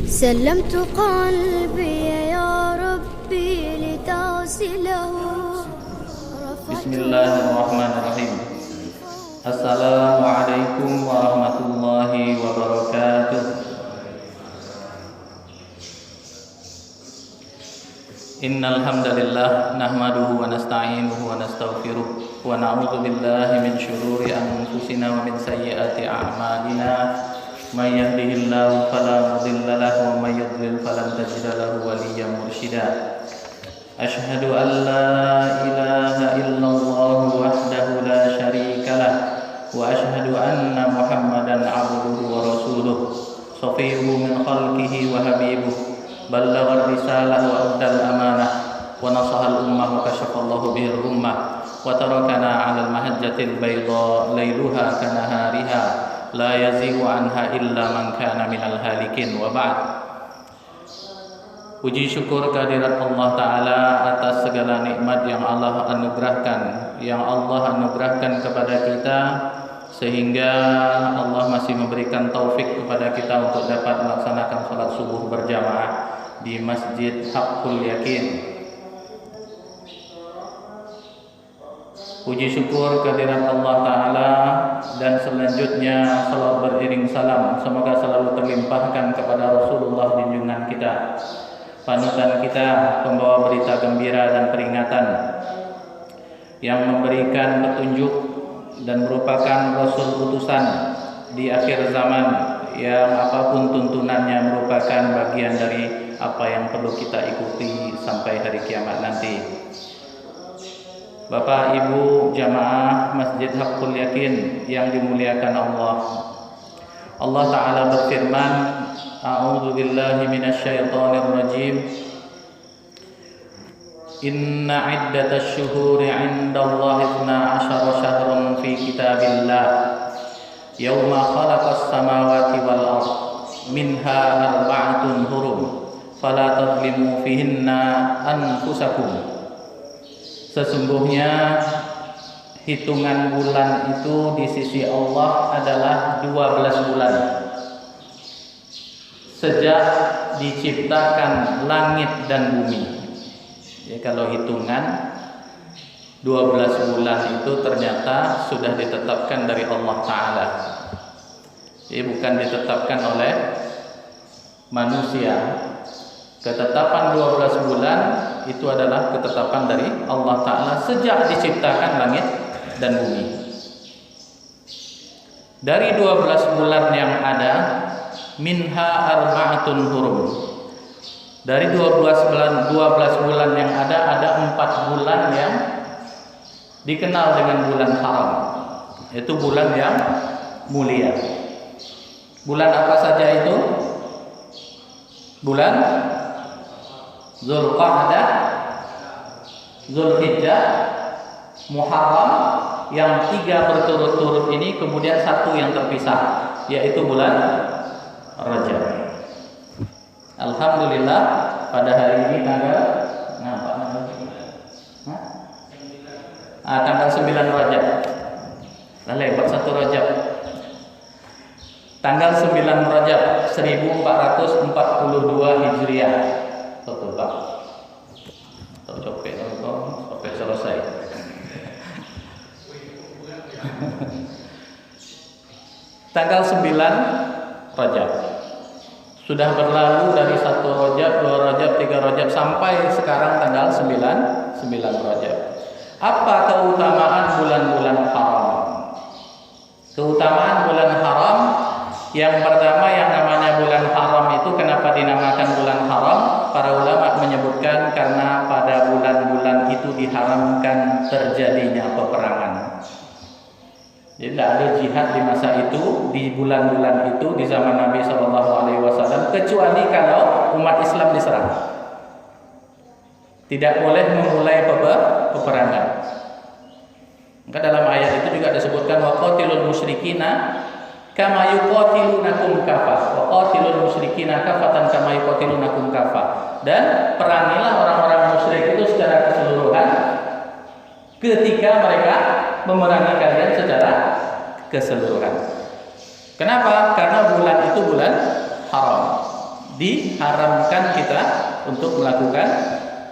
سلمت قلبي يا ربي لتغسله. Bismillahirrahmanirrahim. Assalamualaikum warahmatullahi wabarakatuh. Innal hamdalillah nahmaduhu wa nasta'inuhu wa nastaghfiruh wa na'udzu billahi min shururi anfusina wa min sayyiati a'malina. May yahdihillahu fala mudilla lahu wa may yudlil falan tajida lahu waliyyan mursyida. Asyhadu an la ilaha illallah wahdahu la syarika lah wa asyhadu anna Muhammadan abduhu wa rasuluh shafiyuhu min khalqihi wa habibuh ballagha risalah wa addal amanah wa nasahal ummah wa kashafallahu bihil ummah wa tarakana 'alal mahajjatil bayda lailuha kanahariha la yazighu anha illa man kana minal halikin wa ba'd. Puji syukur kehadirat Allah Ta'ala atas segala nikmat yang Allah anugerahkan kepada kita, sehingga Allah masih memberikan taufik kepada kita untuk dapat melaksanakan salat subuh berjamaah di Masjid Haqqul Yakin. Puji syukur kehadirat Allah Ta'ala, dan selanjutnya salat beriring salam semoga selalu terlimpahkan kepada Rasulullah junjungan kita, panutan kita, pembawa berita gembira dan peringatan, yang memberikan petunjuk dan merupakan Rasul utusan di akhir zaman, yang apapun tuntunannya merupakan bagian dari apa yang perlu kita ikuti sampai hari kiamat nanti. Bapak Ibu jamaah Masjid Haqqul Yakin yang dimuliakan Allah, Allah Ta'ala berfirman, A'udzu billahi minasyaitonir rajim. Inna 'iddatasy syuhuri 'indallahi 12 syahrun fi kitabillah yauma khalaqas samawati wal ardh minha arba'atun hurum fala tadhlimu fihinna anfusakum. Sesungguhnya hitungan bulan itu di sisi Allah adalah 12 bulan sejak diciptakan langit dan bumi. Ya, kalau hitungan 12 bulan itu ternyata sudah ditetapkan dari Allah Ta'ala. Jadi bukan ditetapkan oleh manusia. Ketetapan 12 bulan itu adalah ketetapan dari Allah Ta'ala sejak diciptakan langit dan bumi. Dari 12 bulan yang ada, minha arba'atun hurum. Dari 12 bulan yang ada 4 bulan yang dikenal dengan bulan haram. Itu bulan yang mulia. Bulan apa saja itu? Bulan Zulqa'dah, Zulhijjah, Muharram, yang 3 berturut-turut ini, kemudian 1 yang terpisah, yaitu bulan Rajab. Alhamdulillah pada hari ini tanggal tanggal 9 Rajab. Lebat 1 Rajab. Tanggal 9 Rajab 1442 Hijriah. Betul Pak. Tahu copet sampai selesai. Tanggal 9 Rajab. Sudah berlalu dari 1 Rajab, 2 Rajab, 3 Rajab sampai sekarang tanggal 9 Rajab. Apa keutamaan bulan-bulan haram? Keutamaan bulan haram, yang pertama, yang namanya bulan haram itu kenapa dinamakan bulan haram? Para ulama menyebutkan karena pada bulan-bulan itu diharamkan terjadinya peperangan. Jadi tidak ada jihad di masa itu, di bulan-bulan itu, di zaman Nabi SAW, kecuali kalau umat Islam diserang. Tidak boleh memulai peperangan. Maka dalam ayat itu juga disebutkan waqatilul musyrikina kama yuqatilunakum kafah. Waqatilul musyrikina kafatan kama yuqatilunakum kafah. Dan perangilah orang-orang musyrik itu secara keseluruhan ketika mereka memerangi kalian secara keseluruhan. Kenapa? Karena bulan itu bulan haram. diharamkan kita untuk melakukan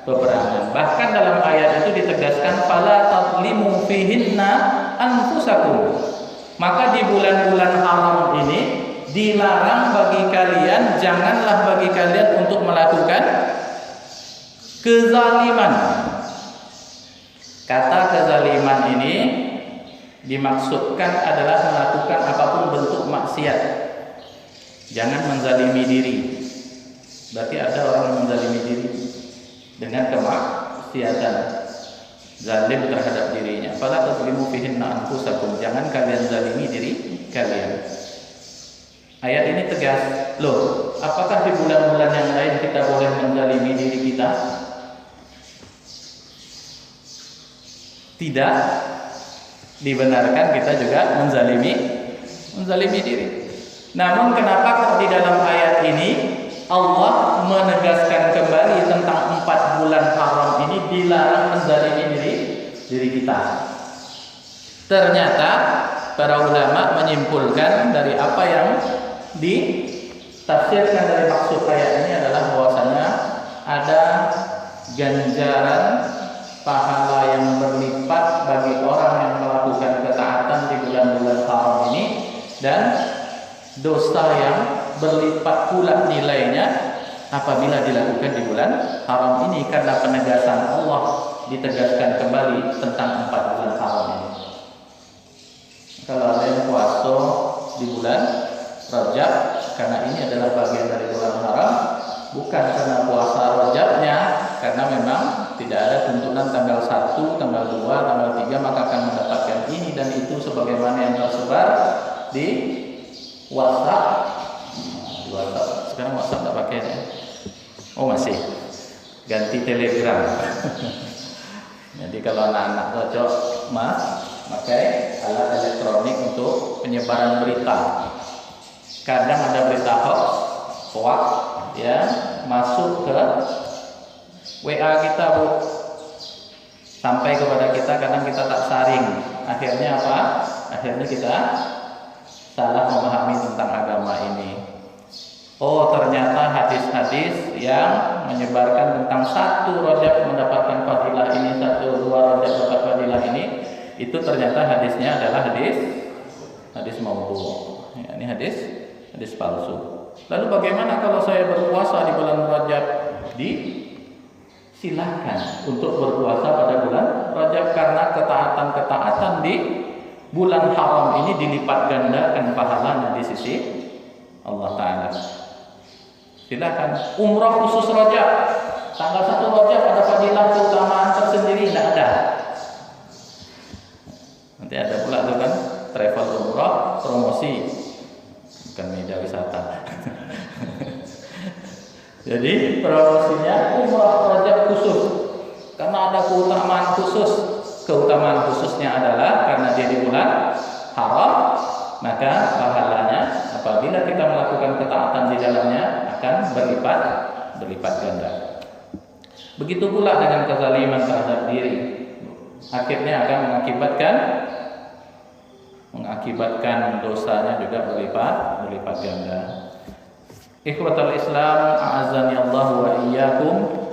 peperangan. Bahkan dalam ayat itu ditegaskan fala tadlimu fihinna anfusakum. Maka di bulan-bulan haram ini dilarang bagi kalian, janganlah bagi kalian untuk melakukan kezaliman. Kata kezaliman ini dimaksudkan adalah melakukan apapun bentuk maksiat. Jangan menzalimi diri. Berarti ada orang yang menzalimi diri dengan kemaksiatan, zalim terhadap dirinya. Fala tazlimu fihinna anfusakum. Jangan kalian zalimi diri kalian. Ayat ini tegas. Loh, apakah di bulan-bulan yang lain kita boleh menzalimi diri kita? Tidak dibenarkan kita juga menzalimi diri. Namun kenapa kok di dalam ayat ini Allah menegaskan kembali tentang 4 bulan haram ini dilarang menzalimi diri kita? Ternyata para ulama menyimpulkan dari apa yang ditafsirkan dari maksud ayat ini adalah bahwasanya ada ganjaran pahala yang berlipat bagi orang yang melakukan ketaatan di bulan-bulan haram ini, dan dosa yang berlipat pula nilainya apabila dilakukan di bulan haram ini, karena penegasan Allah ditegaskan kembali tentang 4 bulan haram ini. Kalau ada yang puasa di bulan Rajab, karena ini adalah bagian dari bulan haram, bukan karena puasa Rajabnya, karena memang tidak ada tuntunan tanggal 1, tanggal 2, tanggal 3 maka akan mendapatkan ini dan itu sebagaimana yang tersebar di WhatsApp. Sekarang WhatsApp tidak pakai ya? Oh masih, ganti Telegram. Jadi kalau anak-anak cocok pakai alat elektronik untuk penyebaran berita. Kadang ada berita hoax ya masuk ke WA kita, Bu, sampai kepada kita, kadang kita tak saring. Akhirnya apa? Akhirnya kita salah memahami tentang agama ini. Oh, ternyata hadis-hadis yang menyebarkan tentang 1 Rajab mendapatkan fadilah ini, 1, 2 Rajab dapat fadilah ini, itu ternyata hadisnya adalah hadis maudhu. Ya, ini hadis palsu. Lalu bagaimana kalau saya berpuasa di bulan Rajab? Silahkan untuk berpuasa pada bulan Rajab, karena ketaatan-ketaatan di bulan haram ini dilipat gandakan pahalanya di sisi Allah Ta'ala. Silahkan. Umrah khusus Rajab, tanggal 1 Rajab ada fadilah keutamaan tersendiri, tidak ada. Nanti ada pula tuh kan travel umrah promosi, bukan media wisata. Jadi promosinya umrah Rajab khusus karena ada keutamaan khusus. Keutamaan khususnya adalah karena dia di bulan haram, maka pahalanya apabila kita melakukan ketaatan di dalamnya akan berlipat ganda. Begitu pula dengan kezaliman terhadap diri, akhirnya akan mengakibatkan dosanya juga berlipat ganda. Ikhwatal Islam, a'azzani Allah wa iyyakum.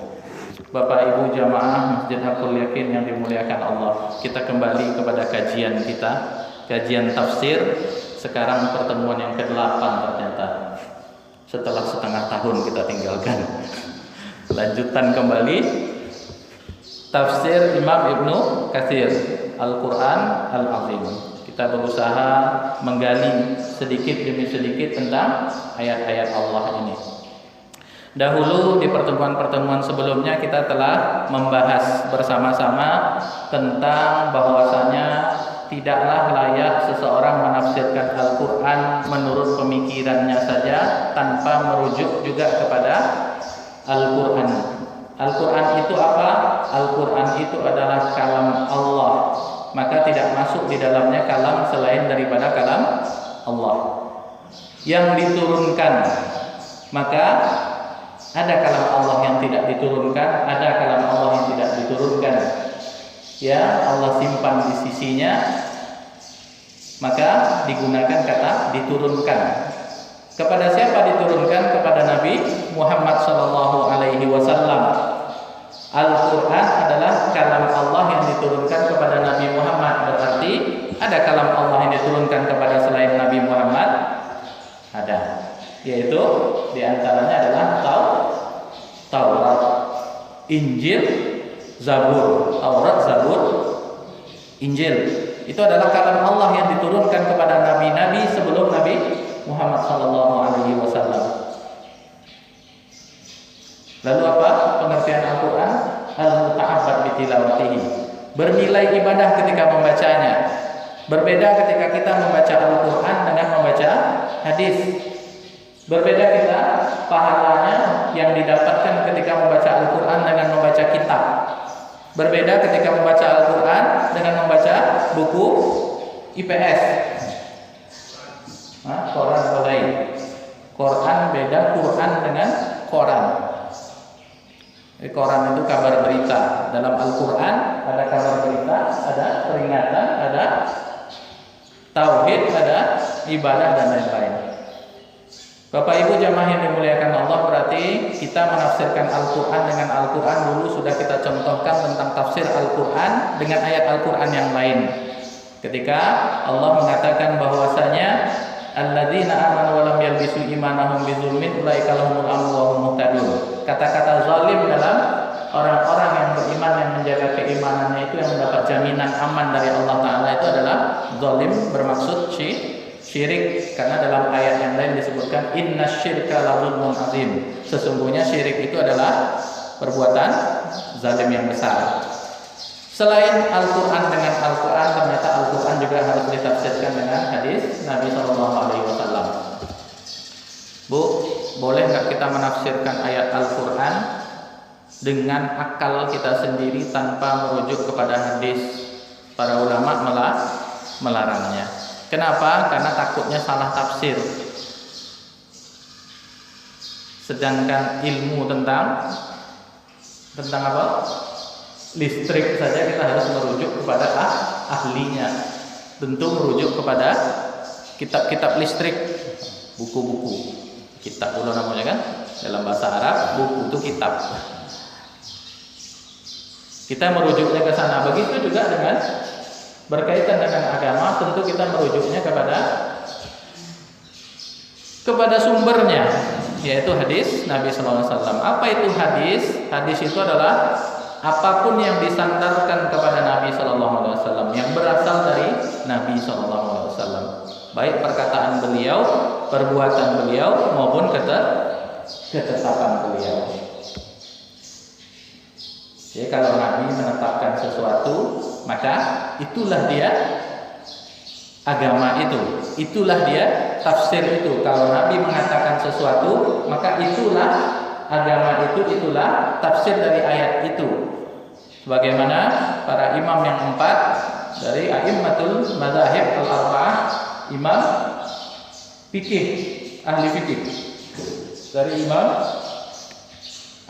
Bapak Ibu jamaah Masjid Haqqul Yakin yang dimuliakan Allah, kita kembali kepada kajian kita, kajian tafsir. Sekarang pertemuan yang ke-8 ternyata. Setelah setengah tahun kita tinggalkan. Lanjutan kembali tafsir Imam Ibnu Katsir Al-Quran Al-Azim. Kita berusaha menggali sedikit demi sedikit tentang ayat-ayat Allah ini. Dahulu di pertemuan-pertemuan sebelumnya kita telah membahas bersama-sama tentang bahwasanya tidaklah layak seseorang menafsirkan Al-Quran menurut pemikirannya saja tanpa merujuk juga kepada Al-Quran. Al-Quran itu apa? Al-Quran itu adalah kalam Allah, maka tidak masuk di dalamnya kalam selain daripada kalam Allah yang diturunkan. Maka ada kalam Allah yang tidak diturunkan, ada kalam Allah yang tidak diturunkan, ya Allah simpan di sisinya, maka digunakan kata diturunkan. Kepada siapa diturunkan? Kepada Nabi Muhammad sallallahu alaihi wasallam. Al-Qur'an adalah kalam Allah yang diturunkan kepada Nabi Muhammad. Berarti ada kalam Allah yang diturunkan kepada selain Nabi Muhammad? Ada. Yaitu diantaranya adalah Taurat, Injil, Zabur. Taurat, Zabur, Injil. Itu adalah kalam Allah yang diturunkan kepada nabi-nabi sebelum Nabi Muhammad sallallahu alaihi wasallam. Lalu apa pengertian Al-Qur'an? Al-muta'abbad bitilawatihi. Bernilai ibadah ketika membacanya. Berbeda ketika kita membaca Al-Qur'an dengan membaca hadis. Berbeda kita pahalanya yang didapatkan ketika membaca Al-Qur'an dengan membaca kitab. Berbeda ketika membaca Al-Qur'an dengan membaca buku IPS. Koran boleh. Quran beda Quran dengan koran. Koran itu kabar berita. Dalam Al-Quran ada kabar berita, ada peringatan, ada tauhid, ada ibadah dan lain-lain. Bapak Ibu jamaah yang dimuliakan Allah, berarti kita menafsirkan Al-Quran dengan Al-Quran. Dulu sudah kita contohkan tentang tafsir Al-Quran dengan ayat Al-Quran yang lain. Ketika Allah mengatakan bahwasanya alladzina amanu wa lam yalbisu imanahum bizulmin ulaika lahumul amnu wa hum muhtadun. Kata-kata zalim dalam orang-orang yang beriman yang menjaga keimanannya itu yang mendapat jaminan aman dari Allah Ta'ala itu adalah zalim, bermaksud syirik. Karena dalam ayat yang lain disebutkan innasyirka lazulmun azim. Sesungguhnya syirik itu adalah perbuatan zalim yang besar. Selain Al-Quran dengan Al-Quran, ternyata Al-Quran juga harus ditafsirkan dengan hadis Nabi SAW. Bu, boleh nggak kita menafsirkan ayat Al-Quran dengan akal kita sendiri tanpa merujuk kepada hadis? Para ulama melarangnya. Kenapa? Karena takutnya salah tafsir. Sedangkan ilmu tentang apa? Listrik saja kita harus merujuk kepada ahlinya. Tentu merujuk kepada kitab-kitab listrik, buku-buku. Kitab dulu namanya kan, dalam bahasa Arab buku itu kitab. Kita merujuknya ke sana. Begitu juga dengan berkaitan dengan agama, tentu kita merujuknya kepada sumbernya, yaitu hadis Nabi SAW. Apa itu hadis? Hadis itu adalah apapun yang disandarkan kepada Nabi SAW, yang berasal dari Nabi SAW, baik perkataan beliau, perbuatan beliau, maupun ketetapan beliau. Jadi kalau Nabi menetapkan sesuatu, maka itulah dia agama itu, itulah dia tafsir itu. Kalau Nabi mengatakan sesuatu, maka itulah agama itu, itulah tafsir dari ayat itu. Sebagaimana para imam yang 4 dari a'immatul madzahib al-arba'ah, imam fikih, ahli fikih, dari Imam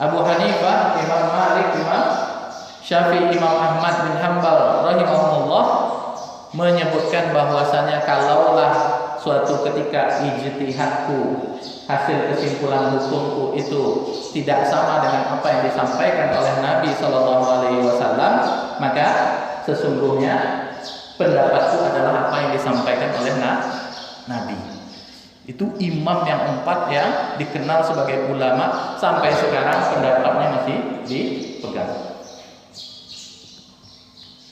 Abu Hanifah, Imam Malik, Imam Syafi'i, Imam Ahmad bin Hanbal rahimahumullah menyebutkan bahwasanya kalaulah suatu ketika ijtihadku, hasil kesimpulan hukumku itu tidak sama dengan apa yang disampaikan oleh Nabi SAW, maka sesungguhnya pendapatku adalah apa yang disampaikan oleh Nabi. Itu imam yang 4 yang dikenal sebagai ulama, sampai sekarang pendapatnya masih dipegang.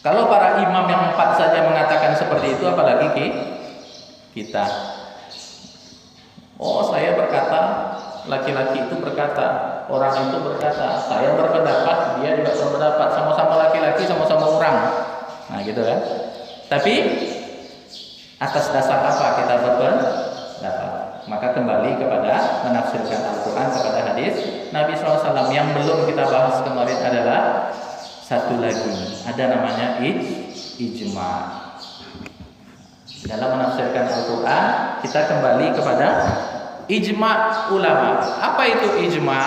Kalau para imam yang 4 saja mengatakan seperti itu, apalagi kita. Oh, saya berkata, laki-laki itu berkata, orang itu berkata, saya berpendapat, dia juga berpendapat, sama-sama laki-laki, sama-sama orang. Nah, gitu kan. Tapi atas dasar apa kita berpendapat? Maka kembali kepada menafsirkan Al-Quran, kepada hadis Nabi SAW. Yang belum kita bahas kemarin adalah satu lagi, ada namanya ijma. Dalam menafsirkan Al-Quran, kita kembali kepada ijma ulama. Apa itu ijma?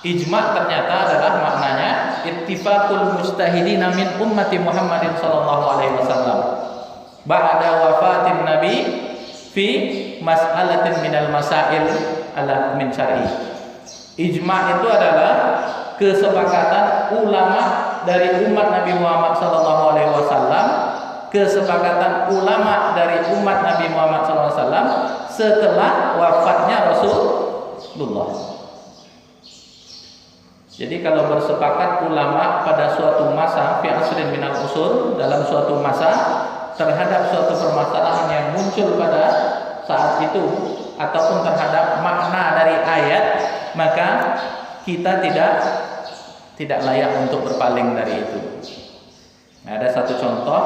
Ijma ternyata adalah maknanya ittifaqul mujtahidina min ummati Muhammadin sallallahu alaihi wasallam ba'da wafatin Nabi fi mas'alatin minal masail ala min syar'i. Ijma itu adalah kesepakatan ulama dari umat Nabi Muhammad SAW, kesepakatan ulama dari umat Nabi Muhammad SAW setelah wafatnya Rasulullah. Jadi kalau bersepakat ulama pada suatu masa, fi asrin minal usul, dalam suatu masa terhadap suatu permasalahan yang muncul pada saat itu ataupun terhadap makna dari ayat, maka kita tidak layak untuk berpaling dari itu. Nah, ada satu contoh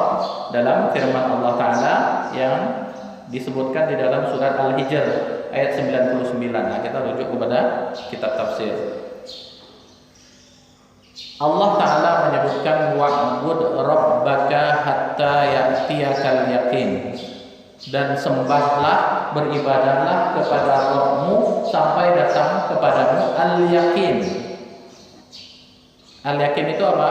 dalam firman Allah Ta'ala yang disebutkan di dalam surat Al-Hijr ayat 99. Nah, kita rujuk kepada kitab tafsir. Allah Ta'ala menyebutkan wa'bud rabbaka hatta ya'tiyakal yaqin, dan sembahlah, beribadahlah kepada Rabbmu sampai datang kepadamu al-yaqin. Al-yaqin itu apa?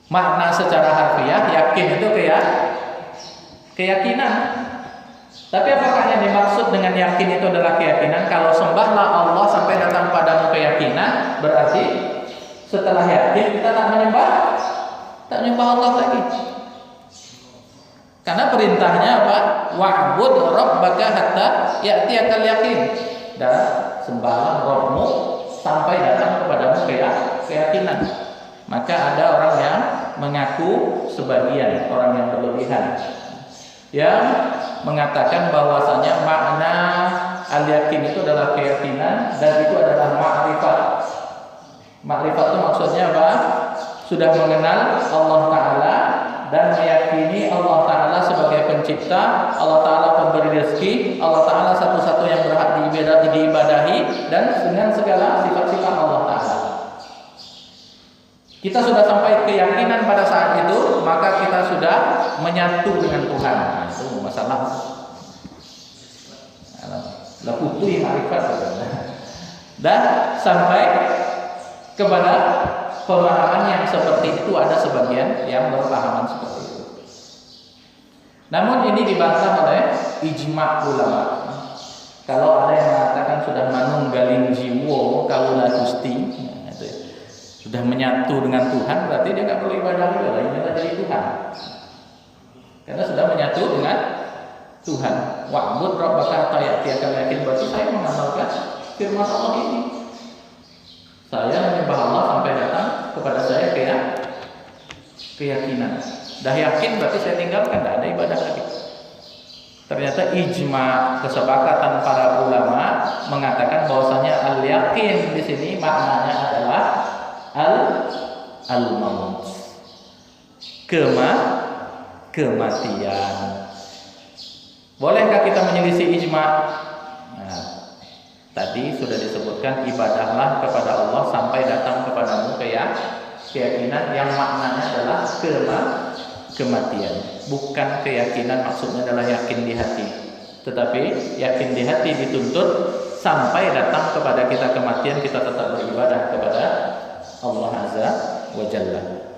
Makna secara harfiah yakin itu keyakinan. Tapi apakah yang dimaksud dengan yakin itu adalah keyakinan? Kalau sembahlah Allah sampai datang padamu keyakinan, berarti setelah yakin kita tak menyembah Allah lagi. Karena perintahnya apa? Wa'bud rabbaka hatta ya'tiyakal yaqin. Dan sembahlah Rabbmu sampai datang kepadamu keyakinan. Maka ada orang yang mengaku, sebagian orang yang berlebihan, yang mengatakan bahwasanya makna al-yakin itu adalah keyakinan dan itu adalah ma'rifat. Ma'rifat itu maksudnya apa? Sudah mengenal Allah Ta'ala dan meyakini Allah Ta'ala sebagai pencipta, Allah Ta'ala pemberi rezeki, Allah Ta'ala satu-satu yang berhak diibadahi, dan dengan segala sifat-sifat Allah Ta'ala. Kita sudah sampai keyakinan pada saat itu, maka kita sudah menyatu dengan Tuhan. Nah, itu masalah. Lakutu ma'rifat. Dan sampai kepada pemahaman yang seperti itu, ada sebagian yang berpahaman seperti itu. Namun ini dibantah oleh ijma' ulama. Kalau ada yang mengatakan sudah manunggalin jiwo kaula gusti, sudah menyatu dengan Tuhan, berarti dia nggak perlu ibadah lagi, lainnya jadi Tuhan. Karena sudah menyatu dengan Tuhan. Wa'bud rabbaka hatta ya'tiyakal yaqin, berarti saya mengamalkan firman Allah ini. Saya menyembah Allah sampai datang kepada saya keyakinan. Dah yakin berarti saya tinggalkan, tidak ada ibadah lagi. Ternyata ijma, kesepakatan para ulama mengatakan bahwasanya al-yakin di sini maknanya adalah al-maut, kematian. Bolehkah kita menyelisih ijma? Nah, tadi sudah disebutkan ibadahlah kepada Allah sampai datang kepadamu keyakinan yang maknanya adalah kematian. Bukan keyakinan maksudnya adalah yakin di hati, tetapi yakin di hati dituntut sampai datang kepada kita kematian, kita tetap beribadah kepada Allah Azza wa Jalla.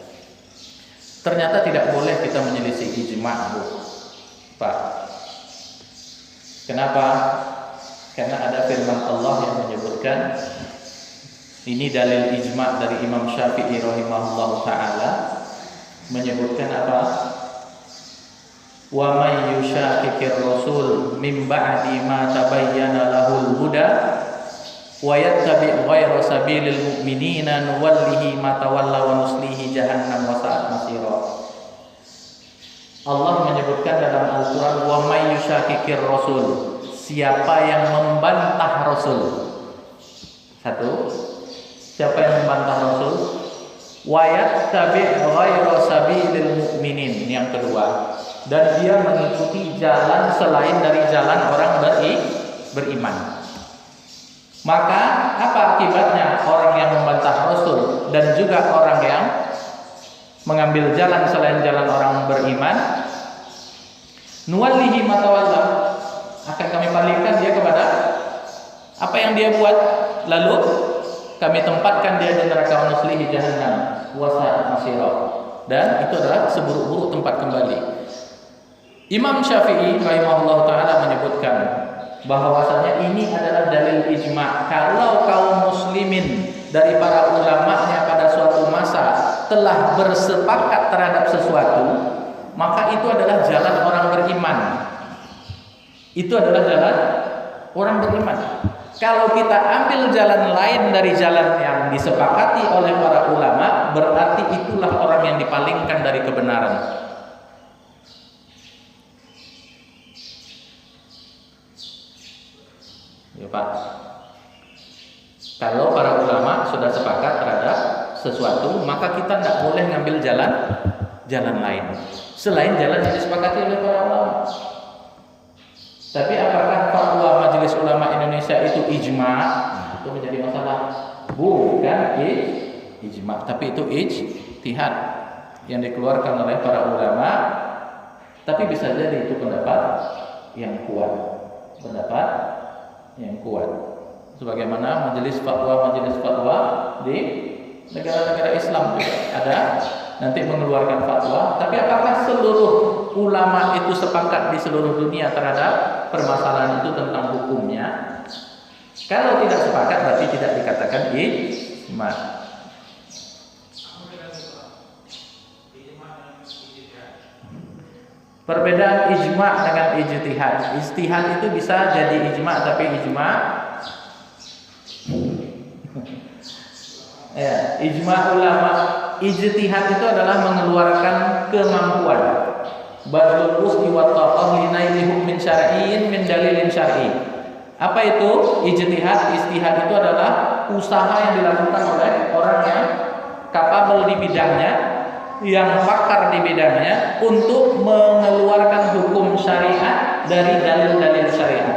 Ternyata tidak boleh kita menyelisih ijma', Pak. Kenapa? Karena ada firman Allah yang menyebutkan, ini dalil ijma' dari Imam Syafi'i rahimahullah ta'ala, menyebutkan apa? Wa may yushaqiqir rasul min ba'di ma tabayyana lahul huda wa yattabi' ghayra sabilil mu'minina nuwallihi ma tawalla wa nuslihi jahannam wa sa'at masira. Allah menyebutkan dalam Al-Qur'an, wa may yushaqiqir rasul, siapa yang membantah Rasul. Satu, siapa yang membantah Rasul? Wa yattabi' ghayra sabilil mu'minin. Yang kedua, dan dia mengikuti jalan selain dari jalan orang beriman. Maka apa akibatnya orang yang membantah Rasul dan juga orang yang mengambil jalan selain jalan orang beriman? Nuwallihi ma tawalla, akan kami palingkan dia kepada apa yang dia buat, lalu kami tempatkan dia di neraka nuslihi jahannam wa sa'at masira, dan itu adalah seburuk-buruk tempat kembali. Imam Syafi'i rahimahullah ta'ala menyebutkan, bahwasanya ini adalah dalil ijma. Kalau kaum muslimin dari para ulamanya pada suatu masa telah bersepakat terhadap sesuatu, maka itu adalah jalan orang beriman. Itu adalah jalan orang beriman. Kalau kita ambil jalan lain dari jalan yang disepakati oleh para ulama, berarti itulah orang yang dipalingkan dari kebenaran. Ya Pak, kalau para ulama sudah sepakat terhadap sesuatu, maka kita tidak boleh ngambil jalan lain selain jalan yang disepakati oleh para ulama. Tapi apakah fatwa Majelis Ulama Indonesia itu ijma? Nah, itu menjadi masalah. Bukan ijma, tapi itu ijtihad yang dikeluarkan oleh para ulama. Tapi bisa jadi itu pendapat yang kuat, sebagaimana majelis fatwa di negara-negara Islam juga ada nanti mengeluarkan fatwa. Tapi apakah seluruh ulama itu sepakat di seluruh dunia terhadap permasalahan itu tentang hukumnya? Kalau tidak sepakat berarti tidak dikatakan ijma. Perbedaan ijma dengan ijtihad. Ijtihad itu bisa jadi ijma, tapi ijma ya, ijma ulama. Ijtihad itu adalah mengeluarkan kemampuan. Badlul usni wa taqah linaili hukmin syar'iyyin min dalilin syar'i. Apa itu ijtihad? Ijtihad itu adalah usaha yang dilakukan oleh orang yang kapabel di bidangnya, yang pakar di bidangnya, untuk mengeluarkan hukum syariat dari dalil-dalil syariat.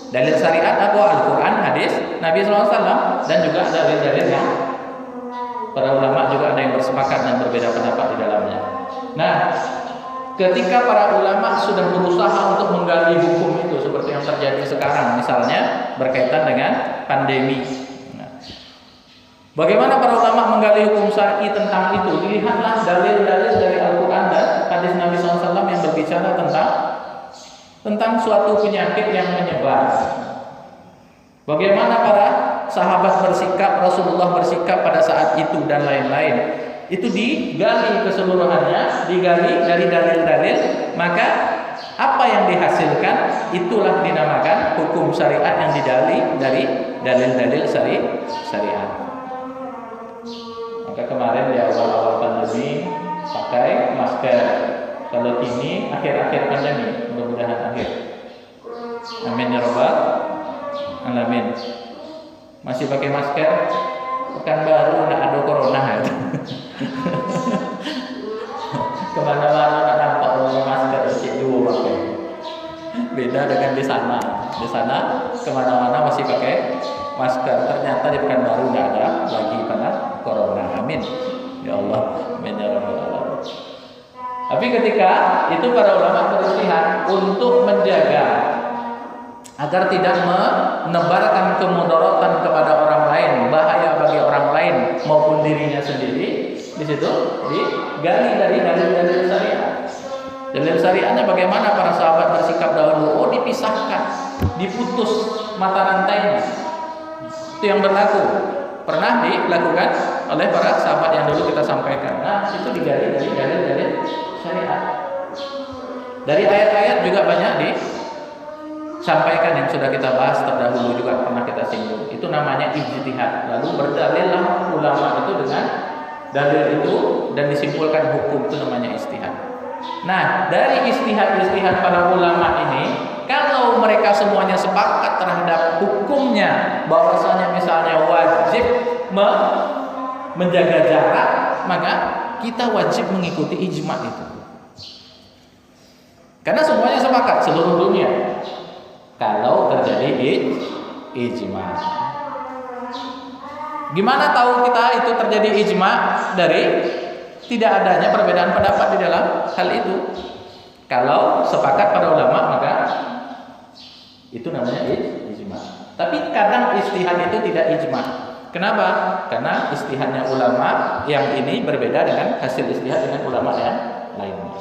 Dalil syariat apa? Al-Quran, hadis Nabi SAW, dan juga dalil-dalil yang para ulama juga ada yang bersepakat dan berbeda pendapat di dalamnya. Nah, ketika para ulama sudah berusaha untuk menggali hukum itu, seperti yang terjadi sekarang, misalnya berkaitan dengan pandemi. Bagaimana para ulama menggali hukum syar'i tentang itu? Dilihatlah dalil-dalil dari Al-Quran dan hadis Nabi SAW yang berbicara tentang suatu penyakit yang menyebar. Bagaimana para sahabat bersikap, Rasulullah bersikap pada saat itu dan lain-lain. Itu digali keseluruhannya, digali dari dalil-dalil, maka apa yang dihasilkan itulah dinamakan hukum syariat yang digali dari dalil-dalil syariat. Maka kemarin di awal-awal pandemi pakai masker. Kalau kini akhir-akhir pandemi, mudah-mudahan akhir. Amin ya rabbal alamin. Masih pakai masker, Pekanbaru nggak ada corona. Kemana-mana nggak nampak orang masker, cik dua pakai. Beda dengan di sana. Di sana kemana-mana masih pakai masker. Ternyata di Pekanbaru nggak ada lagi pada corona. Amin ya Allah. Amin ya rabbal alamin. Tapi ketika itu para ulama beristihad untuk menjaga agar tidak menebarkan kemudaratan kepada orang lain, bahaya bagi orang lain maupun dirinya sendiri. Di situ digali dari dalil-dalil syariat. Dalil syariatnya bagaimana para sahabat bersikap dahulu? Oh, dipisahkan, diputus mata rantainya. Itu yang berlaku. Pernah dilakukan oleh para sahabat yang dulu kita sampaikan. Nah, itu digali dari dalil-dalil syariat. Dari ayat-ayat juga banyak disampaikan yang sudah kita bahas terdahulu, juga pernah kita singgung. Itu namanya ijtihad. Lalu berdalillah ulama itu dengan dalil itu dan disimpulkan hukum, itu namanya ijtihad. Nah, dari ijtihad para ulama ini, kalau mereka semuanya sepakat terhadap hukumnya, bahwasanya misalnya wajib menjaga jarak, maka kita wajib mengikuti ijma itu. Karena semuanya sepakat seluruh dunia. Kalau terjadi ijma. Gimana tahu kita itu terjadi ijma? Dari tidak adanya perbedaan pendapat di dalam hal itu. Kalau sepakat para ulama, maka itu namanya ijma. Tapi kadang ijtihad itu tidak ijma. Kenapa? Karena ijtihadnya ulama yang ini berbeda dengan hasil ijtihad dengan ulama yang lainnya.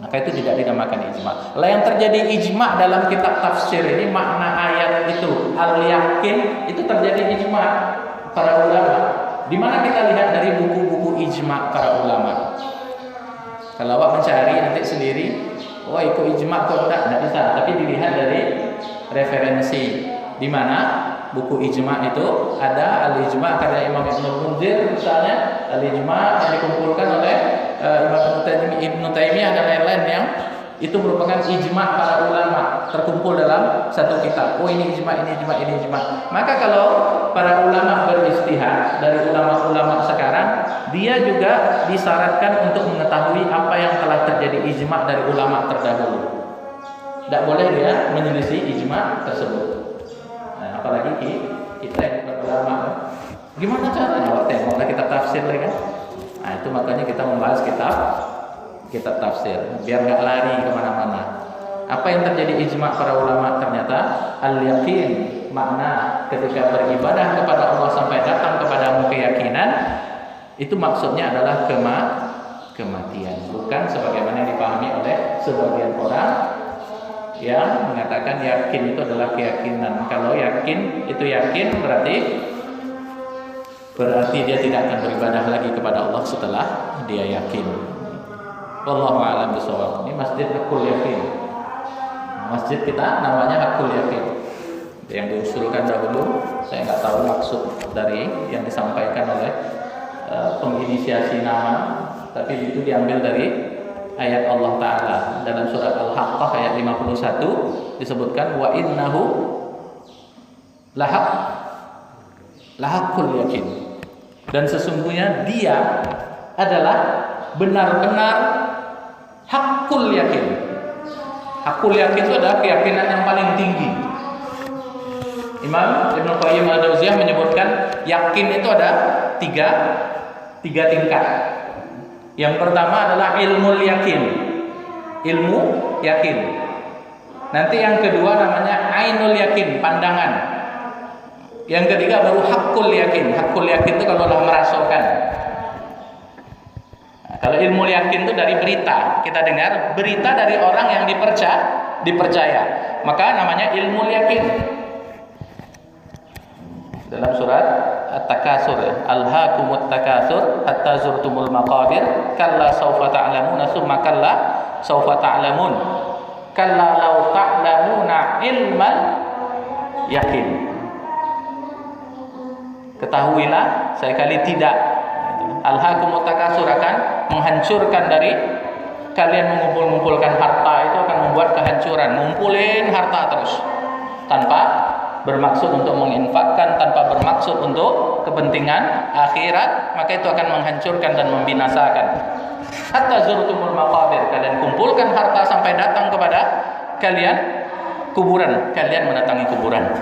maka itu tidak dinamakan ijma. Lah yang terjadi ijma dalam kitab tafsir ini, makna ayat itu al-yakin, itu terjadi ijma para ulama. Di mana kita lihat dari buku-buku ijma para ulama. Kalau awak mencari nanti sendiri, oh ikut ijma kok tidak bisa, tapi dilihat dari referensi. Di mana buku ijma itu ada al-ijma karya Imam Ibnul Munzir misalnya, al-ijma yang dikumpulkan oleh Imam Ibnu Taimiyah dan lain-lain, yang itu merupakan ijma para ulama terkumpul dalam satu kitab. Oh ini ijma, ini ijma, ini ijma. Maka kalau para ulama beristihad dari ulama-ulama sekarang, dia juga disyaratkan untuk mengetahui apa yang telah terjadi ijma dari ulama terdahulu. Tidak boleh dia menyelisih ijma tersebut. Apalagi kita yang berulama, gimana caranya? Awak tengoklah kitab tafsir lah kan. Nah itu makanya kita membahas kitab tafsir biar nggak lari kemana-mana. Apa yang terjadi ijma para ulama? Ternyata al-yakin, makna ketika beribadah kepada Allah sampai datang kepadamu keyakinan, itu maksudnya adalah kematian, bukan sebagaimana dipahami oleh sebagian orang yang mengatakan yakin itu adalah keyakinan. Kalau yakin itu yakin berarti dia tidak akan beribadah lagi kepada Allah setelah dia yakin. Wallahu a'lam bishawab. Ini masjid Hakul Yakin. Masjid kita namanya Hakul Yakin. Yang diusulkan dahulu, saya nggak tahu maksud dari yang disampaikan oleh penginisiasi nama, tapi itu diambil dari ayat Allah Ta'ala dalam surat Al-Haqqah ayat 51 disebutkan wa innahu lahaqul yakin, dan sesungguhnya dia adalah benar-benar hakul yakin. Hakul yakin itu adalah keyakinan yang paling tinggi. Imam Ibnu Qayyim al-Jauziyah menyebutkan yakin itu ada tiga tingkat. Yang pertama adalah ilmu yakin. Nanti yang kedua namanya ainul yakin, pandangan. Yang ketiga baru hakul yakin. Hakul yakin itu kalau Allah merasakan. Nah, kalau ilmu yakin itu dari berita, kita dengar berita dari orang yang dipercaya. Maka namanya ilmu yakin. Dalam surat At-Takasur, alhaakumut takasur hatta zurtumul maqabir kalla sawfa ta'lamuna summa kalla sawfa ta'lamun kalla law ta'lamuna ilman yakin. Ketahuilah sekali tidak, alhaakumut takasur akan menghancurkan dari kalian mengumpulkan harta, itu akan membuat kehancuran. Ngumpulin harta terus tanpa bermaksud untuk menginfakkan, tanpa bermaksud untuk kepentingan akhirat, maka itu akan menghancurkan dan membinasakan. Hatta zurtumul maqabir, kalian kumpulkan harta sampai datang kepada kalian kuburan, kalian mendatangi kuburan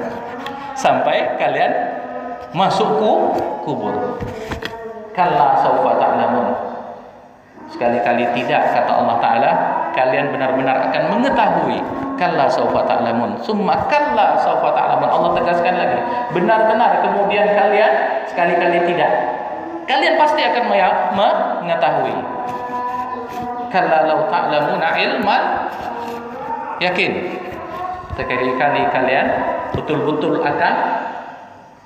sampai kalian masuk kubur. Kalla sawfa ta'lamun, sekali-kali tidak, kata Allah Ta'ala, kalian benar-benar akan mengetahui. Kalla sawfa ta'lamun summa kalla sawfa ta'lamun. Allah tegaskan lagi, benar-benar kemudian kalian, sekali-kali tidak, kalian pasti akan mengetahui. Kalla law ta'lamuna ilman yakin, sekali-kali kalian betul-betul akan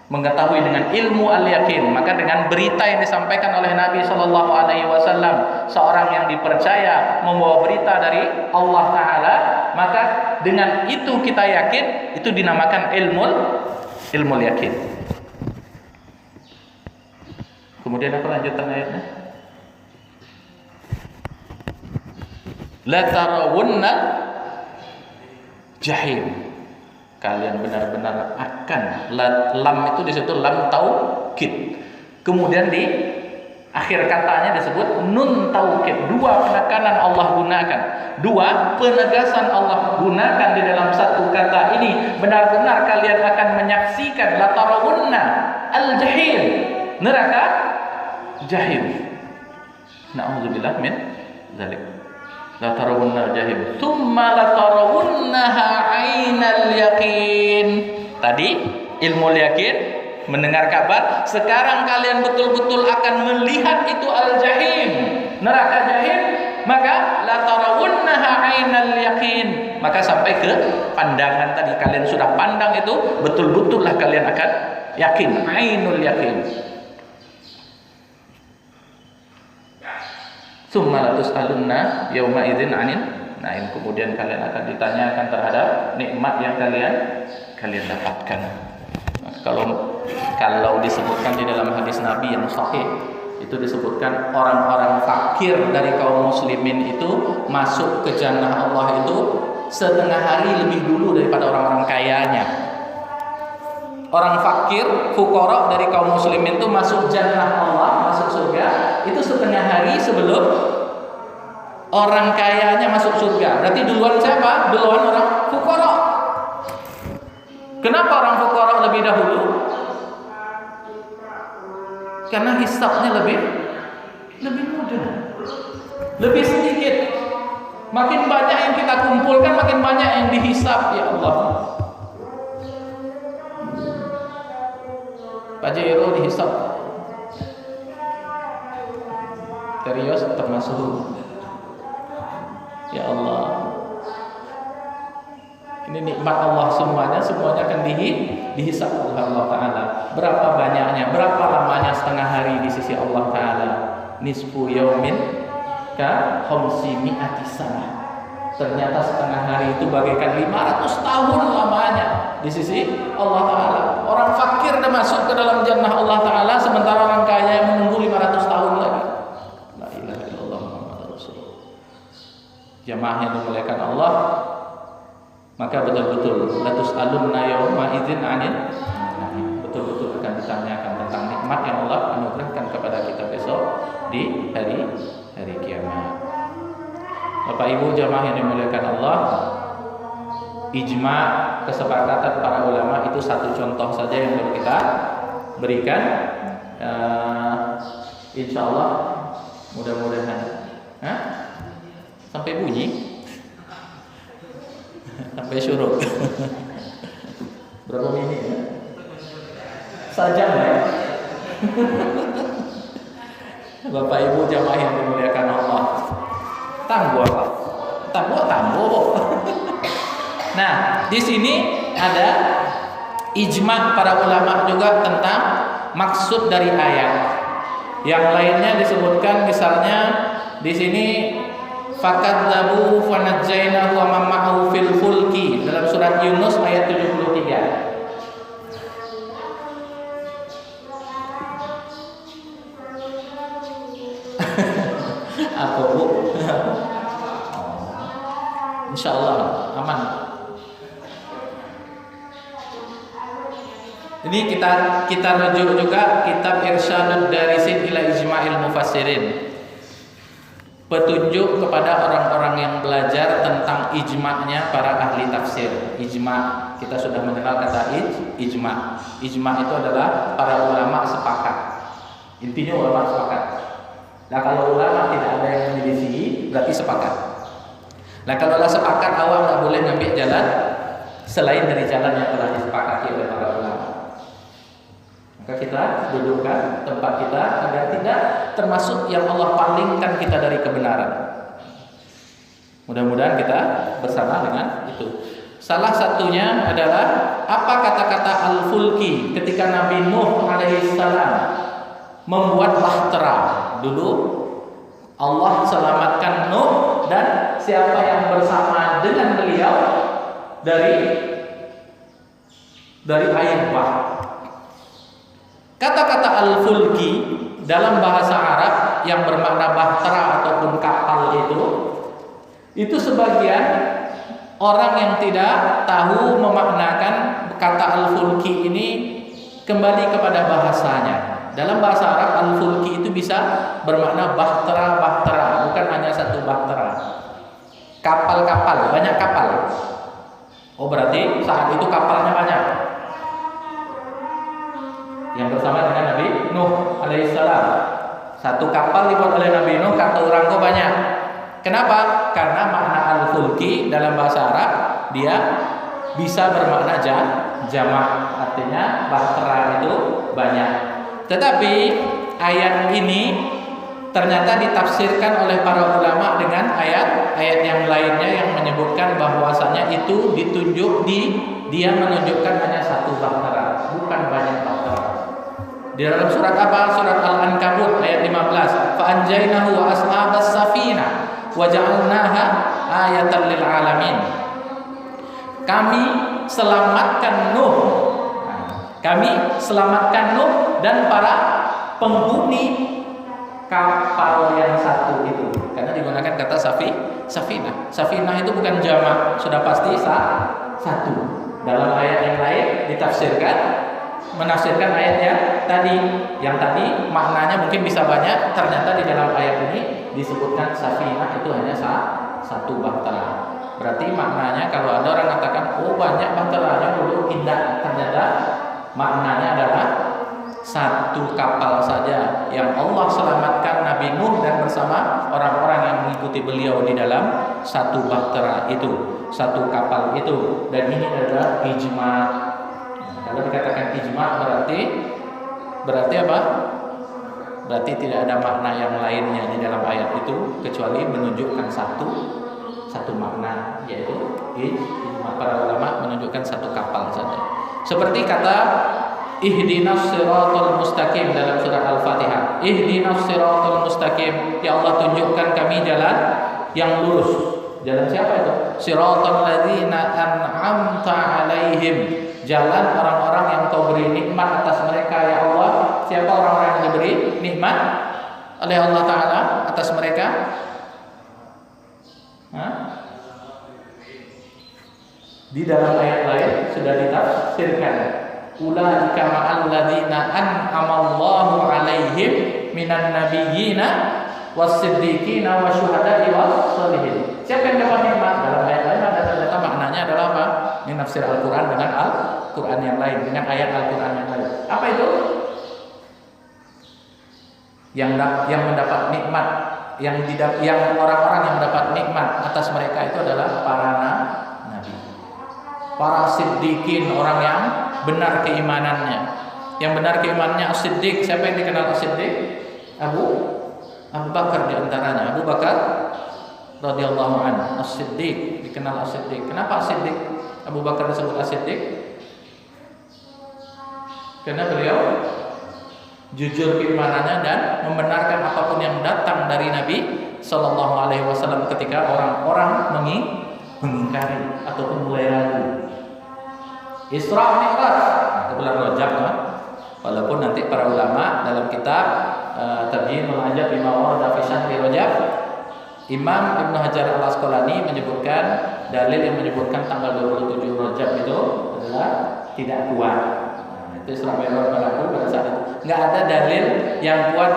mengetahui dengan ilmu al-yakin. Maka dengan berita yang disampaikan oleh Nabi SAW, seorang yang dipercaya membawa berita dari Allah Ta'ala, maka dengan itu kita yakin, itu dinamakan ilmu yakin. Kemudian apa lanjutan ayatnya? La tarawunna jahim, kalian benar-benar akan, lam itu disitu lam taukid, kemudian di akhir katanya disebut nun taukid. Dua penekanan Allah gunakan, dua penegasan Allah gunakan di dalam satu kata ini. Benar-benar kalian akan menyaksikan la tarawunna al jahim, neraka jahim. Na'udzubillah min dzalik. La tarawunna jahim thumma la tarawunnaha ainal yaqin. Tadi ilmu yakin, mendengar kabar. Sekarang kalian betul-betul akan melihat itu al-jahim, neraka jahim, maka la tarawunnaha ainal yaqin, maka sampai ke pandangan tadi, kalian sudah pandang itu betul-betul lah kalian akan yakin, ainul yaqin. Tsumma latus'alunna yauma idzin 'anil na'im, kemudian kalian akan ditanyakan terhadap nikmat yang kalian dapatkan. Nah, kalau disebutkan di dalam hadis Nabi yang sahih, itu disebutkan orang-orang fakir dari kaum muslimin itu masuk ke jannah Allah itu setengah hari lebih dulu daripada orang-orang kayanya. Orang fakir, fuqara dari kaum muslimin itu masuk jannah Allah, masuk surga itu setengah hari sebelum orang kayanya masuk surga. Berarti duluan siapa? Duluan orang fuqara. Kenapa orang fuqara lebih dahulu? Karena hisabnya lebih mudah, lebih sedikit. Makin banyak yang kita kumpulkan, makin banyak yang dihisab. Ya Allah, Pak Jairo dihisab, Terios termasuk. Ya Allah, ini nikmat Allah semuanya akan dihisab oleh Allah Ta'ala. Berapa banyaknya, berapa lamanya setengah hari di sisi Allah Ta'ala? Nisfu yaumin ka khamsi mi'ati sanah. Ternyata setengah hari itu bagaikan 500 tahun lamanya di sisi Allah Ta'ala. Orang fakir dah masuk ke dalam jannah Allah Ta'ala, sementara orang kaya yang menunggu 500 tahun lagi. La ilaha illallah Muhammadur Rasulullah. Jamaah yang dimuliakan Allah, maka betul-betul latus'alunna yauma idzin 'anil, betul-betul akan ditanyakan tentang nikmat yang Allah anugerahkan kepada kita besok di hari kiamat. Bapak Ibu jamaah yang dimuliakan Allah, ijma, kesepakatan para ulama itu satu contoh saja yang perlu kita berikan. Insya Allah mudah-mudahan sampai bunyi, sampai syuruk. Berapa menit ya? Sajam ya. Bapak Ibu jamaah yang dimuliakan Allah, tangguh apa? Tangguh. Nah, di sini ada ijma para ulama juga tentang maksud dari ayat. Yang lainnya disebutkan, misalnya di sini fakadzabu fanajjainahu wa man ma'ahu fil fulki dalam surat Yunus ayat 73. Apa Bu? Insyaallah aman. Ini kita rujuk juga kitab Irsyadud Darisin ila Ijma'il Mufassirin. Petunjuk kepada orang-orang yang belajar tentang ijma'nya para ahli tafsir. Ijma', kita sudah mengenal kata ijma'. Ijma' itu adalah para ulama sepakat. Intinya ulama sepakat. Nah, kalau ulama tidak ada yang menyelisihi, berarti sepakat. Nah, kalau sepakat, awam tidak boleh ngambil jalan selain dari jalan yang telah disepakati oleh para ulama. Maka kita dudukkan tempat kita agar tidak termasuk yang Allah palingkan kita dari kebenaran. Mudah-mudahan kita bersama dengan itu. Salah satunya adalah apa kata-kata al-fulki ketika Nabi Nuh alaihissalam membuat bahtera. Dulu Allah selamatkan Nuh dan siapa yang bersama dengan beliau dari air bah. Kata-kata al-fulki dalam bahasa Arab yang bermakna bahtera ataupun kapal itu sebagian orang yang tidak tahu memaknakan kata al-fulki ini kembali kepada bahasanya. Dalam bahasa Arab al-fulki itu bisa bermakna bahtera, bukan hanya satu bahtera. Kapal-kapal, banyak kapal. Oh, berarti saat itu kapalnya banyak. Yang bersama dengan Nabi Nuh alaihissalam. Satu kapal dibuat oleh Nabi Nuh, kata orang kok banyak. Kenapa? Karena makna al-fulki dalam bahasa Arab dia bisa bermakna jamak, artinya bahtera itu banyak. Tetapi ayat ini ternyata ditafsirkan oleh para ulama dengan ayat-ayat yang lainnya yang menyebutkan bahwasanya itu dia menunjukkan hanya satu bahtera, bukan banyak bahtera. Di dalam surat apa? Surat Al-Ankabut ayat 15. Fa anjaynahu wa ashabas safinah wa ja'alnaha ayatan lil alamin. Kami selamatkan Nuh. Kami selamatkan Nuh dan para penghuni kapal yang satu itu. Karena digunakan kata safinah. Safinah itu bukan jamak, sudah pasti satu. Dalam ayat yang lain menafsirkan ayat yang tadi maknanya mungkin bisa banyak, ternyata di dalam ayat ini disebutkan safinah itu hanya satu bahtera. Berarti maknanya kalau ada orang katakan oh banyak bahteranya dulu, indah, ternyata maknanya adalah satu kapal saja yang Allah selamatkan Nabi Nuh dan bersama orang-orang yang mengikuti beliau di dalam satu bahtera itu, satu kapal itu. Dan ini adalah ijma. Kalau dikatakan ijma berarti apa? Berarti tidak ada makna yang lainnya di dalam ayat itu kecuali menunjukkan satu makna, yaitu ijma. Para ulama menunjukkan satu kapal saja. Seperti kata ihdinas siratal mustaqim dalam surat Al-Fatihah. Ihdinas siratal mustaqim, ya Allah tunjukkan kami jalan yang lurus. Jalan siapa itu? Siratal ladzina an'amta alaihim. Jalan orang-orang yang Kau beri nikmat atas mereka, ya Allah. Siapa orang-orang yang diberi nikmat oleh Allah Ta'ala atas mereka? Di dalam ayat lain sudah ditafsirkan. Ulaika ma'al ladzina an'amallahu alaihim minan nabiyyina was-siddiqina wasyuhada'i was-sholihin. Siapa yang dapat nikmat? Dalam ayat lain ada ternyata maknanya adalah apa? Ini nafsir Al-Quran dengan Al-Quran yang lain, dengan ayat Al-Quran yang lain. Apa itu? Yang mendapat nikmat, yang orang-orang yang mendapat nikmat atas mereka itu adalah para nabi, para siddiqin, orang yang benar keimanannya. Yang benar keimanannya as-siddiq. Siapa yang dikenal as-siddiq? Abu Bakar di antaranya. Abu Bakar radhiyallahu anhu, as-siddiq, dikenal as-siddiq. Kenapa as-siddiq? Abu Bakar disebut as-siddiq karena beliau jujur keimanannya dan membenarkan apapun yang datang dari Nabi sallallahu alaihi wasallam ketika orang-orang mengingkari ataupun mulai ragu. Isra Mi'raj, itu bulan Rajab, walaupun nanti para ulama dalam kitab Tabyinul Ajab bima warada fi syahri Rajab, Imam Ibnu Hajar Al-Asqalani menyebutkan dalil yang menyebutkan tanggal 27 Rajab itu adalah tidak kuat. Itu Isra Mi'raj berlaku pada saat itu. Enggak ada dalil yang kuat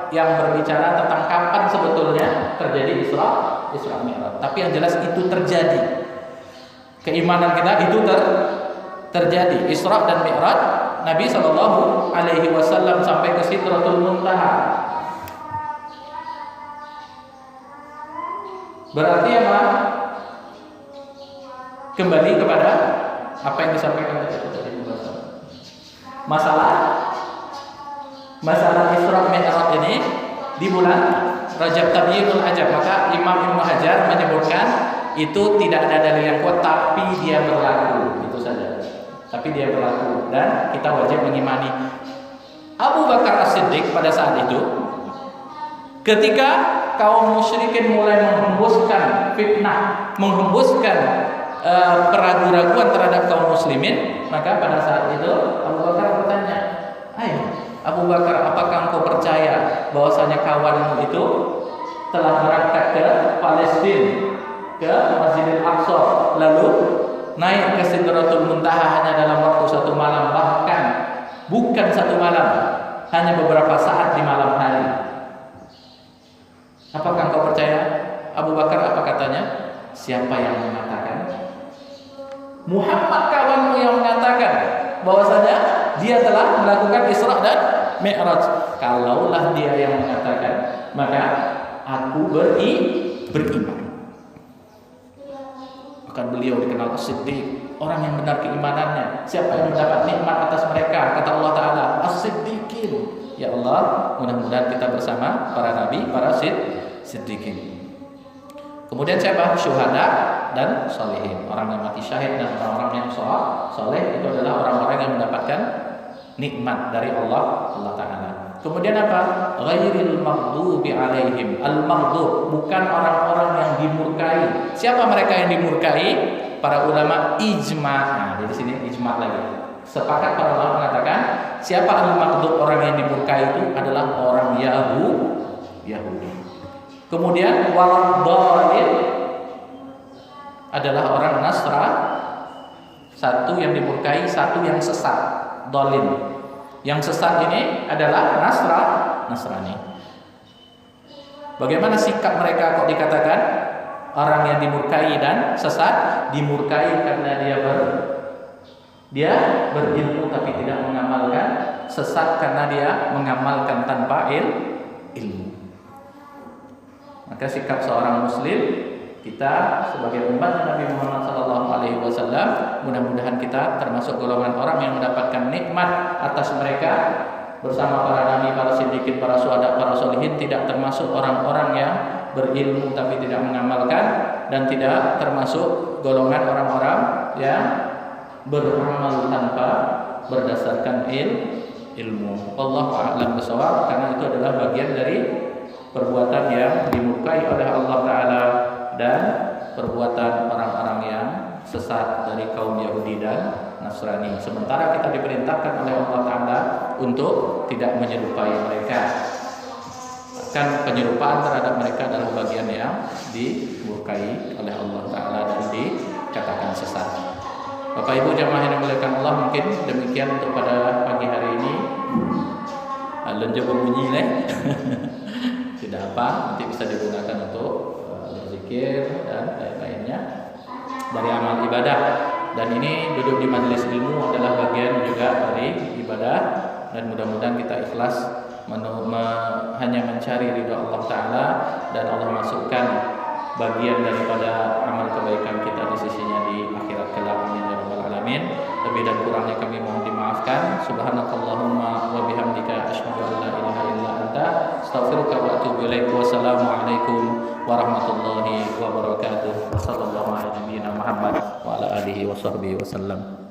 yang berbicara tentang kapan sebetulnya terjadi Isra Mi'raj. Tapi yang jelas itu terjadi. Keimanan kita itu terjadi. Isra dan Mi'raj, Nabi sallallahu alaihi wasallam sampai ke Sidratul Muntaha. Berarti apa? Kembali kepada apa yang disampaikan tadi masalah Isra Mi'raj ini di bulan Rajab Tabyinul Ajab. Maka Imam Ibnu Hajar menyebutkan itu tidak ada dalil yang kuat, tapi dia berlaku, itu saja. Tapi dia berlaku dan kita wajib mengimani. Abu Bakar As-Siddiq pada saat itu ketika kaum musyrikin mulai menghembuskan fitnah, menghembuskan keraguan-raguan terhadap kaum muslimin, maka pada saat itu Abu Bakar bertanya, "Hai Abu Bakar, apakah engkau percaya bahwasanya kawanmu itu telah berangkat ke Palestina, ke Masjidil Aqsa, lalu naik ke Sidratul Muntaha hanya dalam waktu satu malam, bahkan bukan satu malam, hanya beberapa saat di malam hari. Apakah engkau percaya?" Abu Bakar apa katanya? "Siapa yang mengatakan?" "Muhammad kawanmu yang mengatakan bahwasanya dia telah melakukan Isra dan Mi'raj." "Kalaulah dia yang mengatakan, maka aku beriman." Akan beliau dikenal as-siddiq, orang yang benar keimanannya. Siapa yang mendapat nikmat atas mereka? Kata Allah Ta'ala, as-siddiqin, Ya Allah, mudah-mudahan kita bersama para nabi, para siddiqin. Kemudian siapa? Syuhada dan sholihin. Orang yang mati syahid dan orang-orang yang soleh itu adalah orang-orang yang mendapatkan nikmat dari Allah Ta'ala. Kemudian apa? Ghairil maghdubi alaihim. Al-maghdub bukan orang-orang yang dimurkai. Siapa mereka yang dimurkai? Para ulama ijma'. Nah, di sini ijma' lagi. Sepakat para ulama mengatakan siapa al-maghdub, orang yang dimurkai itu adalah orang Yahudi. Kemudian wal-dhalin adalah orang satu yang dimurkai, satu yang sesat. Dhalin. Yang sesat ini adalah Nasrani. Bagaimana sikap mereka kok dikatakan orang yang dimurkai dan sesat? Dimurkai karena dia berilmu tapi tidak mengamalkan, sesat karena dia mengamalkan tanpa ilmu. Maka sikap seorang muslim, kita sebagai umat Nabi Muhammad SAW, mudah-mudahan kita termasuk golongan orang yang mendapatkan nikmat atas mereka bersama para nabi, para siddiqin, para syuhada, para sholihin. Tidak termasuk orang-orang yang berilmu tapi tidak mengamalkan, dan tidak termasuk golongan orang-orang yang beramal tanpa berdasarkan ilmu. Wallahu a'lam bishawab. Karena itu adalah bagian dari perbuatan yang dimurkai oleh Allah Ta'ala dan perbuatan orang-orang yang sesat dari kaum Yahudi dan Nasrani. Sementara kita diperintahkan oleh Allah Ta'ala untuk tidak menyerupai mereka. Bahkan penyerupaan terhadap mereka adalah bagian yang dimurkai oleh Allah Ta'ala dan dikatakan sesat. Bapak Ibu jamaah yang dimuliakan Allah, mungkin demikian untuk pada pagi hari ini. Lenjo berbunyi tidak apa, nanti bisa digunakan untuk berzikir dan lain-lainnya dari amal ibadah. Dan ini duduk di majelis ilmu adalah bagian juga dari ibadah, dan mudah-mudahan kita ikhlas hanya mencari ridha Allah Ta'ala, dan Allah masukkan bagian daripada amal kebaikan kita di sisinya di akhirat kelak. Amin ya rabbal alamin. Lebih dan kurangnya kami mohon dimaafkan. Subhanakallahumma wa bihamdika asyhadu an la ilaha illa anta astaghfiruka wa atubu ilaik. Wassalamualaikum warahmatullahi wabarakatuh. Wassallallahu ala nabiyyina Muhammad wa ala alihi washabbihi wasallam.